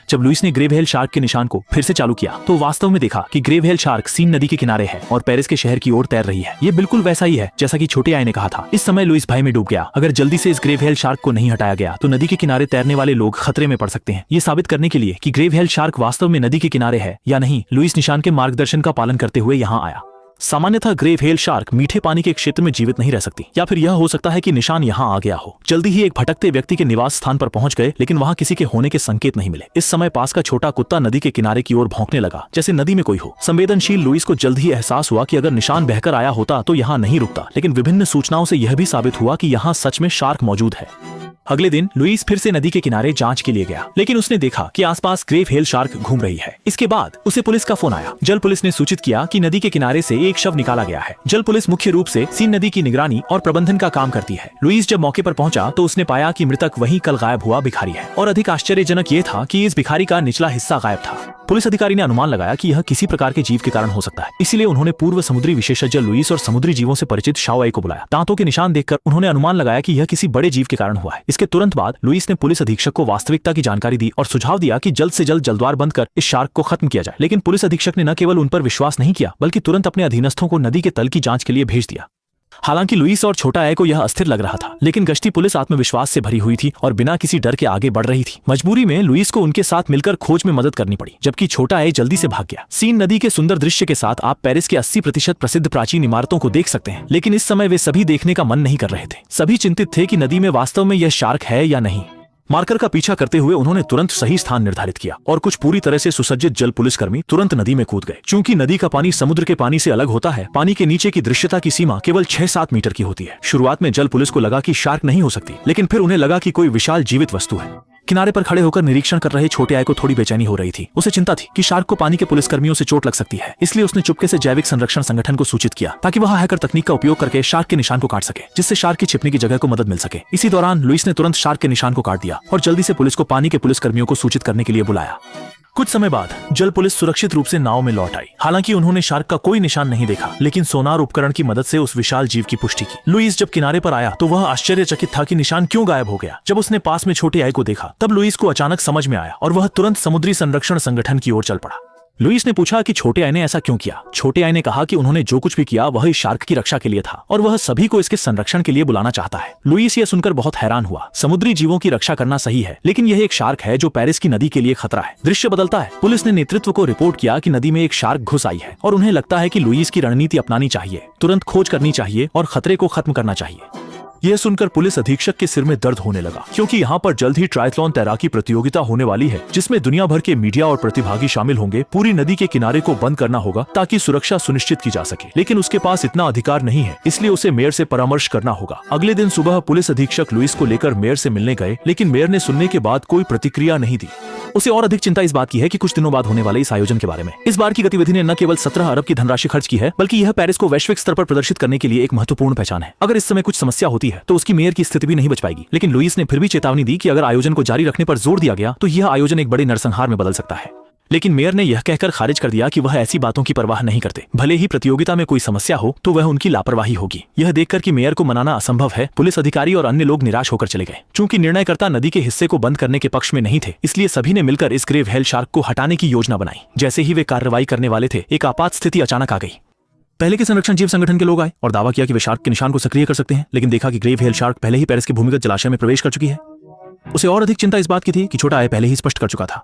जब लुइस ने grave hello shark के निशान को फिर से चालू किया तो वास्तव में देखा कि ग्रेव हेल शार्क सीन नदी के किनारे है और पेरिस के शहर की ओर तैर रही है। ये बिल्कुल वैसा ही है जैसा कि छोटे आय ने कहा था। इस समय लुइस भय में डूब गया। अगर जल्दी से इस ग्रेव हेल शार्क को नहीं हटाया गया तो नदी के किनारे तैरने वाले लोग खतरे में पड़ सकते हैं। ये साबित करने के लिए कि ग्रेव हेल शार्क वास्तव में नदी के किनारे है या नहीं, लुइस निशान के मार्गदर्शन का पालन करते हुए यहाँ आया। सामान्यतः ग्रेव हेल शार्क मीठे पानी के क्षेत्र में जीवित नहीं रह सकती, या फिर यह हो सकता है कि निशान यहाँ आ गया हो। जल्दी ही एक भटकते व्यक्ति के निवास स्थान पर पहुंच गए, लेकिन वहां किसी के होने के संकेत नहीं मिले। इस समय पास का छोटा कुत्ता नदी के किनारे की ओर भौंकने लगा, जैसे नदी में कोई हो। संवेदनशील लुइस को जल्द ही एहसास हुआ कि अगर निशान बहकर आया होता तो यहाँ नहीं रुकता, लेकिन विभिन्न सूचनाओं से यह भी साबित हुआ कि यहाँ सच में शार्क मौजूद है। अगले दिन लुइस फिर से नदी के किनारे जांच के लिए गया, लेकिन उसने देखा कि आसपास ग्रेव हेल शार्क घूम रही है। इसके बाद उसे पुलिस का फोन आया। जल पुलिस ने सूचित किया कि नदी के किनारे से एक शव निकाला गया है। जल पुलिस मुख्य रूप से सीन नदी की निगरानी और प्रबंधन का काम करती है। लुइस जब मौके पर पहुंचा तो उसने पाया कि मृतक वहीं कल गायब हुआ भिखारी है, और अधिक आश्चर्यजनक ये था कि इस भिखारी का निचला हिस्सा गायब था। पुलिस अधिकारी ने अनुमान लगाया कि यह किसी प्रकार के जीव के कारण हो सकता है, इसलिए उन्होंने पूर्व समुद्री विशेषज्ञ लुइस और समुद्री जीवों से परिचित शाओआई को बुलाया। दांतों के निशान देखकर उन्होंने अनुमान लगाया कि यह किसी बड़े जीव के कारण हुआ है। इसके तुरंत बाद लुइस ने पुलिस अधीक्षक को वास्तविकता की जानकारी दी और सुझाव दिया कि जल्द से जल्द जलद्वार बंद कर इस शार्क को खत्म किया जाए। लेकिन पुलिस अधीक्षक ने न केवल उन पर विश्वास नहीं किया, बल्कि तुरंत अपने अधीनस्थों को नदी के तल की जांच के लिए भेज दिया। हालांकि लुइस और छोटा आय को यह अस्थिर लग रहा था, लेकिन गश्ती पुलिस आत्मविश्वास से भरी हुई थी और बिना किसी डर के आगे बढ़ रही थी। मजबूरी में लुइस को उनके साथ मिलकर खोज में मदद करनी पड़ी, जबकि छोटा आय जल्दी से भाग गया। सीन नदी के सुंदर दृश्य के साथ आप पेरिस के 80% प्रसिद्ध प्राचीन इमारतों को देख सकते हैं, लेकिन इस समय वे सभी देखने का मन नहीं कर रहे थे। सभी चिंतित थे कि नदी में वास्तव में यह शार्क है या नहीं। मार्कर का पीछा करते हुए उन्होंने तुरंत सही स्थान निर्धारित किया और कुछ पूरी तरह से सुसज्जित जल पुलिसकर्मी तुरंत नदी में कूद गए। चूंकि नदी का पानी समुद्र के पानी से अलग होता है, पानी के नीचे की दृश्यता की सीमा केवल 6-7 मीटर की होती है। शुरुआत में जल पुलिस को लगा कि शार्क नहीं हो सकती, लेकिन फिर उन्हें लगा कि कोई विशाल जीवित वस्तु है। किनारे पर खड़े होकर निरीक्षण कर रहे छोटे आय को थोड़ी बेचैनी हो रही थी। उसे चिंता थी कि शार्क को पानी के पुलिसकर्मियों से चोट लग सकती है, इसलिए उसने चुपके से जैविक संरक्षण संगठन को सूचित किया ताकि वह हैकर तकनीक का उपयोग करके शार्क के निशान को काट सके, जिससे शार्क की छिपने की जगह को मदद मिल सके। इसी दौरान लुइस ने तुरंत शार्क के निशान को काट दिया और जल्दी से पुलिस को पानी के पुलिसकर्मियों को सूचित करने के लिए बुलाया। कुछ समय बाद जल पुलिस सुरक्षित रूप से नाव में लौट आई। हालांकि उन्होंने शार्क का कोई निशान नहीं देखा, लेकिन सोनार उपकरण की मदद से उस विशाल जीव की पुष्टि की। लुइस जब किनारे पर आया तो वह आश्चर्यचकित था कि निशान क्यों गायब हो गया। जब उसने पास में छोटे आय को देखा तब लुइस को अचानक समझ में आया और वह तुरंत समुद्री संरक्षण संगठन की ओर चल पड़ा। लुइस ने पूछा कि छोटे आय ने ऐसा क्यों किया। छोटे आय ने कहा कि उन्होंने जो कुछ भी किया वह इस शार्क की रक्षा के लिए था और वह सभी को इसके संरक्षण के लिए बुलाना चाहता है। लुइस यह सुनकर बहुत हैरान हुआ। समुद्री जीवों की रक्षा करना सही है, लेकिन यह एक शार्क है जो पेरिस की नदी के लिए खतरा है। दृश्य बदलता है। पुलिस ने नेतृत्व को रिपोर्ट किया कि नदी में एक शार्क घुस आई है और उन्हें लगता है कि लुइस की रणनीति अपनानी चाहिए, तुरंत खोज करनी चाहिए और खतरे को खत्म करना चाहिए। यह सुनकर पुलिस अधीक्षक के सिर में दर्द होने लगा, क्योंकि यहाँ पर जल्द ही ट्रायथलॉन तैराकी प्रतियोगिता होने वाली है, जिसमें दुनिया भर के मीडिया और प्रतिभागी शामिल होंगे। पूरी नदी के किनारे को बंद करना होगा ताकि सुरक्षा सुनिश्चित की जा सके, लेकिन उसके पास इतना अधिकार नहीं है, इसलिए उसे मेयर से परामर्श करना होगा। अगले दिन सुबह पुलिस अधीक्षक लुइस को लेकर मेयर से मिलने गए, लेकिन मेयर ने सुनने के बाद कोई प्रतिक्रिया नहीं दी। उसे और अधिक चिंता इस बात की है कि कुछ दिनों बाद होने वाले इस आयोजन के बारे में। इस बार की गतिविधि ने न केवल 17 अरब की धनराशि खर्च की है, बल्कि यह पेरिस को वैश्विक स्तर पर प्रदर्शित करने के लिए एक महत्वपूर्ण पहचान है। अगर इस समय कुछ समस्या होती है तो उसकी मेयर की स्थिति भी नहीं बच पाएगी। लेकिन लुइस ने फिर भी चेतावनी दी कि अगर आयोजन को जारी रखने पर जोर दिया गया तो यह आयोजन एक बड़े नरसंहार में बदल सकता है। लेकिन मेयर ने यह कहकर खारिज कर दिया कि वह ऐसी बातों की परवाह नहीं करते। भले ही प्रतियोगिता में कोई समस्या हो तो वह उनकी लापरवाही होगी। यह देखकर कि मेयर को मनाना असंभव है, पुलिस अधिकारी और अन्य लोग निराश होकर चले गए। चूंकि निर्णयकर्ता नदी के हिस्से को बंद करने के पक्ष में नहीं थे, इसलिए सभी ने मिलकर इस ग्रेव हेल शार्क को हटाने की योजना बनाई। जैसे ही वे कार्रवाई करने वाले थे, एक आपात स्थिति अचानक आ गई। पहले के संरक्षण जीव संगठन के लोग आए और दावा किया कि वे शार्क के निशान को सक्रिय कर सकते हैं, लेकिन देखा कि ग्रेव हेल शार्क पहले ही पेरिस के भूमिगत जलाशय में प्रवेश कर चुकी है। उसे और अधिक चिंता इस बात की थी कि छोटा आय पहले ही स्पष्ट कर चुका था